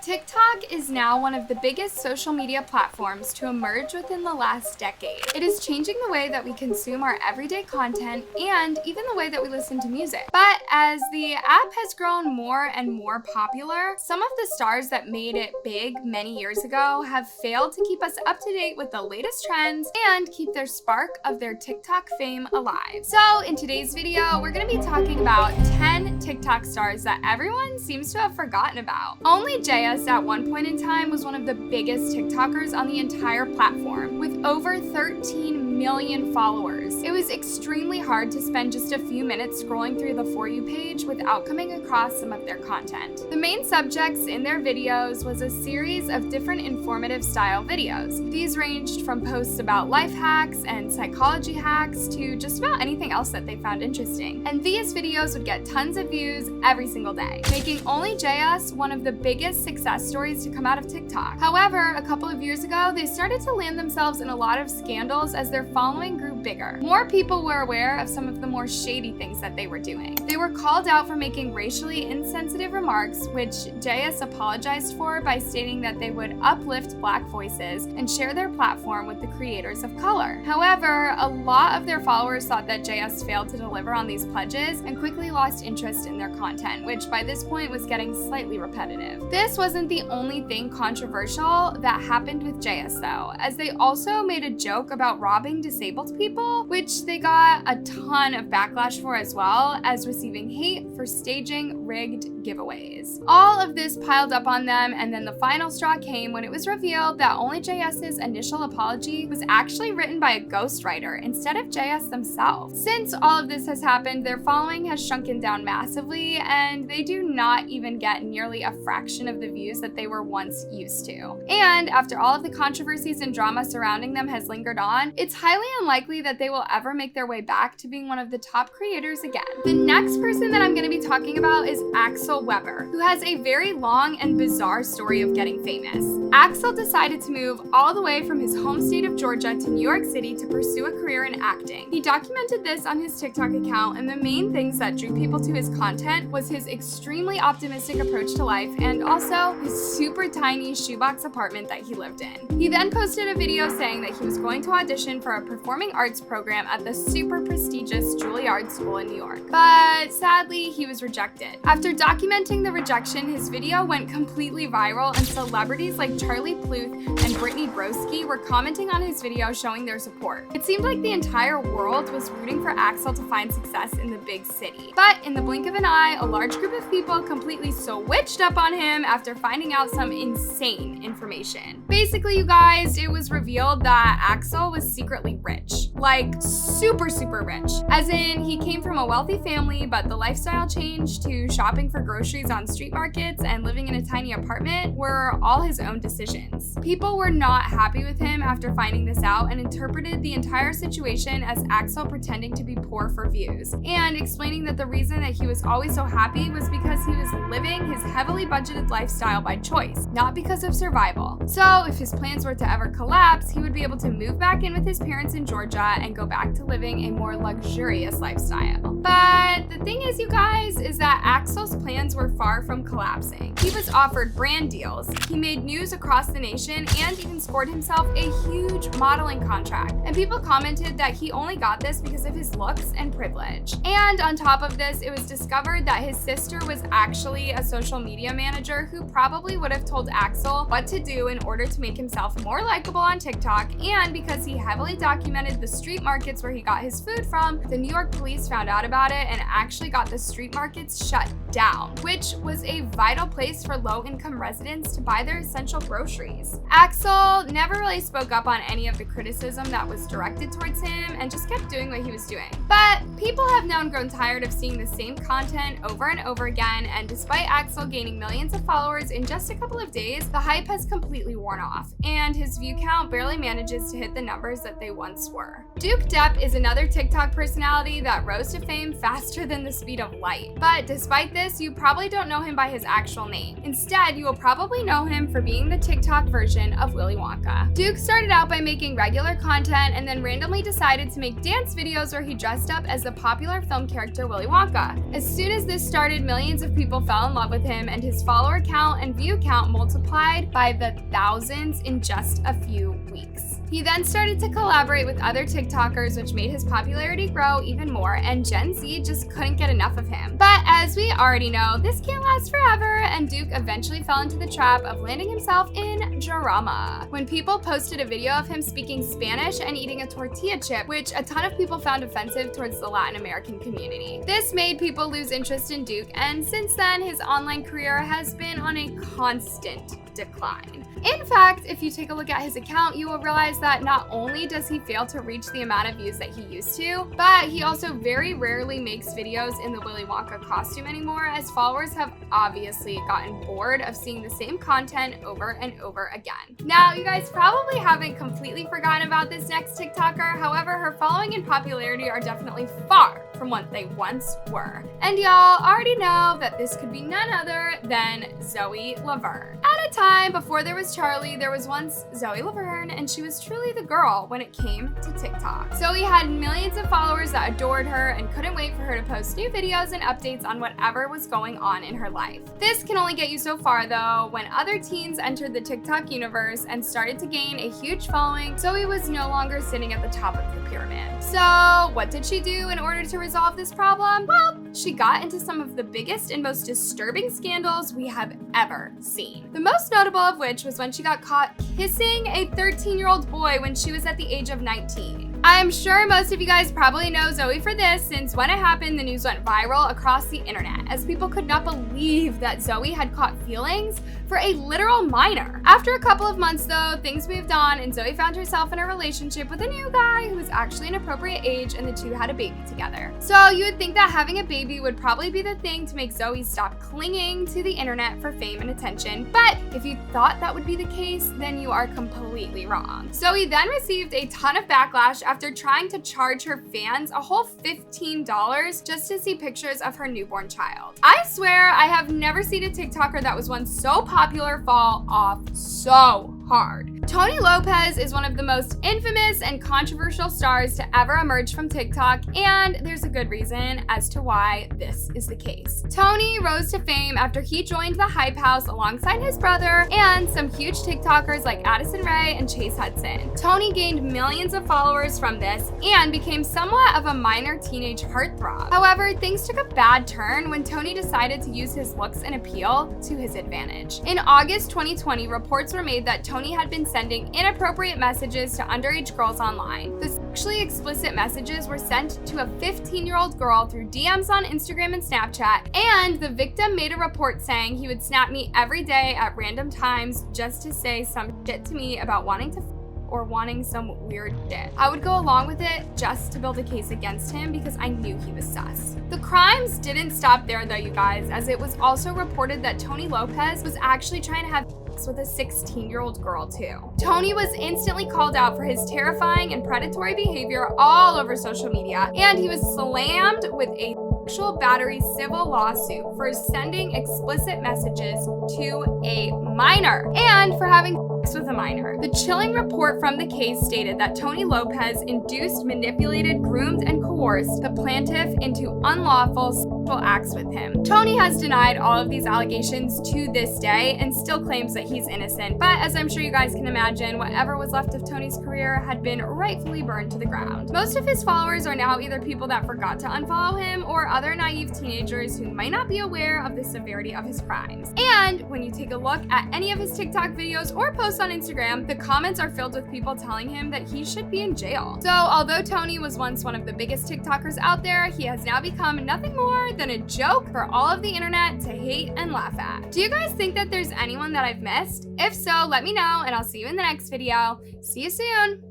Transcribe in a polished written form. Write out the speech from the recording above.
TikTok is now one of the biggest social media platforms to emerge within the last decade. It is changing the way that we consume our everyday content and even the way that we listen to music. But as the app has grown more and more popular, some of the stars that made it big many years ago have failed to keep us up to date with the latest trends and keep their spark of their TikTok fame alive. So in today's video, we're going to be talking about 10 TikTok stars that everyone seems to have forgotten about. Only JS at one point in time was one of the biggest TikTokers on the entire platform, with over 13 million followers. It was extremely hard to spend just a few minutes scrolling through the For You page without coming across some of their content. The main subjects in their videos was a series of different informative style videos. These ranged from posts about life hacks and psychology hacks to just about anything else that they found interesting. And these videos would get tons of views every single day, making Only JS one of the biggest success stories to come out of TikTok. However, a couple of years ago, they started to land themselves in a lot of scandals as their following grew bigger. More people were aware of some of the more shady things that they were doing. They were called out for making racially insensitive remarks, which JS apologized for by stating that they would uplift Black voices and share their platform with the creators of color. However, a lot of their followers thought that JS failed to deliver on these pledges and quickly lost interest in their content, which by this point was getting slightly repetitive. This wasn't the only thing controversial that happened with JS though, as they also made a joke about robbing disabled people, which they got a ton of backlash for, as well as receiving hate for staging rigged giveaways. All of this piled up on them, and then the final straw came when it was revealed that Only JS's initial apology was actually written by a ghostwriter instead of JS themselves. Since all of this has happened, their following has shrunken down massively, and they do not even get nearly a fraction of the views that they were once used to. And after all of the controversies and drama surrounding them has lingered on, it's highly unlikely that they will ever make their way back to being one of the top creators again. The next person that I'm going to be talking about is Axel Webber, who has a very long and bizarre story of getting famous. Axel decided to move all the way from his home state of Georgia to New York City to pursue a career in acting. He documented this on his TikTok account, and the main things that drew people to his content was his extremely optimistic approach to life and also his super tiny shoebox apartment that he lived in. He then posted a video saying that he was going to audition for a performing arts program at the super prestigious Juilliard School in New York, but sadly he was rejected. After documenting the rejection, his video went completely viral, and celebrities like Charlie Puth and Brittany Broski were commenting on his video showing their support. It seemed like the entire world was rooting for Axel to find success in the big city. But in the blink of an eye, a large group of people completely switched up on him after finding out some insane information. Basically, you guys, it was revealed that Axel was secretly rich. Like super rich. As in, he came from a wealthy family, but the lifestyle change to shopping for groceries on street markets and living in a tiny apartment were all his own decisions. People were not happy with him after finding this out and interpreted the entire situation as Axel pretending to be poor for views, and explaining that the reason that he was always so happy was because he was living his heavily budgeted lifestyle by choice, not because of survival. So if his plans were to ever collapse, he would be able to move back in with his parents in Georgia and go back to living a more luxurious lifestyle. But the thing is, you guys, is that Axel's plans were far from collapsing. He was offered brand deals, he made news across the nation, and even scored himself a huge modeling contract. And people commented that he only got this because of his looks and privilege. And on top of this, it was discovered that his sister was actually a social media manager who probably would have told Axel what to do in order to make himself more likable on TikTok, and because he heavily documented the street markets where he got his food from, the New York police found out about it and actually got the street markets shut down, which was a vital place for low-income residents to buy their essential groceries. Axel never really spoke up on any of the criticism that was directed towards him and just kept doing what he was doing. But people have now grown tired of seeing the same content over and over again, and despite Axel gaining millions of followers in just a couple of days, the hype has completely worn off, and his view count barely manages to hit the numbers that they once were. Dukedepp is another TikTok personality that rose to fame faster than the speed of light. But despite this, you probably don't know him by his actual name. Instead, Instead, you will probably know him for being the TikTok version of Willy Wonka. Duke started out by making regular content and then randomly decided to make dance videos where he dressed up as the popular film character Willy Wonka. As soon as this started, millions of people fell in love with him, and his follower count and view count multiplied by the thousands in just a few weeks. He then started to collaborate with other TikTokers, which made his popularity grow even more, and Gen Z just couldn't get enough of him. But as we already know, this can't last forever, and Duke eventually fell into the trap of landing himself in drama. When people posted a video of him speaking Spanish and eating a tortilla chip, which a ton of people found offensive towards the Latin American community. This made people lose interest in Duke, and since then, his online career has been on a constant decline. In fact, if you take a look at his account, you will realize that not only does he fail to reach the amount of views that he used to, but he also very rarely makes videos in the Willy Wonka costume anymore, as followers have obviously gotten bored of seeing the same content over and over again. Now, you guys probably haven't completely forgotten about this next TikToker. However, her following and popularity are definitely far from what they once were. And y'all already know that this could be none other than Zoe Laverne. At a time before there was Charlie, there was once Zoe Laverne, and she was truly the girl when it came to TikTok. Zoe had millions of followers that adored her and couldn't wait for her to post new videos and updates on whatever was going on in her life. This can only get you so far though. When other teens entered the TikTok universe and started to gain a huge following, Zoe was no longer sitting at the top of the pyramid. So what did she do in order to resolve this problem? Well, she got into some of the biggest and most disturbing scandals we have ever seen. The most notable of which was when she got caught kissing a 13-year-old boy when she was at the age of 19. I'm sure most of you guys probably know Zoe for this, since when it happened, the news went viral across the internet, as people could not believe that Zoe had caught feelings for a literal minor. After a couple of months though, things moved on and Zoe found herself in a relationship with a new guy who was actually an appropriate age, and the two had a baby together. So you would think that having a baby would probably be the thing to make Zoe stop clinging to the internet for fame and attention, but if you thought that would be the case, then you are completely wrong. Zoe then received a ton of backlash after trying to charge her fans a whole $15 just to see pictures of her newborn child. I swear I have never seen a TikToker that was once so popular fall off so hard. Tony Lopez is one of the most infamous and controversial stars to ever emerge from TikTok, and there's a good reason as to why this is the case. Tony rose to fame after he joined the Hype House alongside his brother and some huge TikTokers like Addison Rae and Chase Hudson. Tony gained millions of followers from this and became somewhat of a minor teenage heartthrob. However, things took a bad turn when Tony decided to use his looks and appeal to his advantage. In August 2020, reports were made that Tony had been sending inappropriate messages to underage girls online. The sexually explicit messages were sent to a 15-year-old girl through DMs on Instagram and Snapchat, and the victim made a report saying he would snap me every day at random times just to say some shit to me about wanting to or wanting some weird shit. I would go along with it just to build a case against him because I knew he was sus. The crimes didn't stop there though, you guys, as it was also reported that Tony Lopez was actually trying to have with a 16-year-old girl too. Tony was instantly called out for his terrifying and predatory behavior all over social media, and he was slammed with a sexual battery civil lawsuit for sending explicit messages to a minor and for having sex with a minor. The chilling report from the case stated that Tony Lopez induced, manipulated, groomed, and coerced the plaintiff into unlawful sexual acts with him. Tony has denied all of these allegations to this day and still claims that he's innocent, but as I'm sure you guys can imagine, whatever was left of Tony's career had been rightfully burned to the ground. Most of his followers are now either people that forgot to unfollow him or other naive teenagers who might not be aware of the severity of his crimes. And when you take a look at any of his TikTok videos or posts on Instagram, the comments are filled with people telling him that he should be in jail. So although Tony was once one of the biggest TikTokers out there, he has now become nothing more than a joke for all of the internet to hate and laugh at. Do you guys think that there's anyone that I've missed? If so, let me know and I'll see you in the next video. See you soon!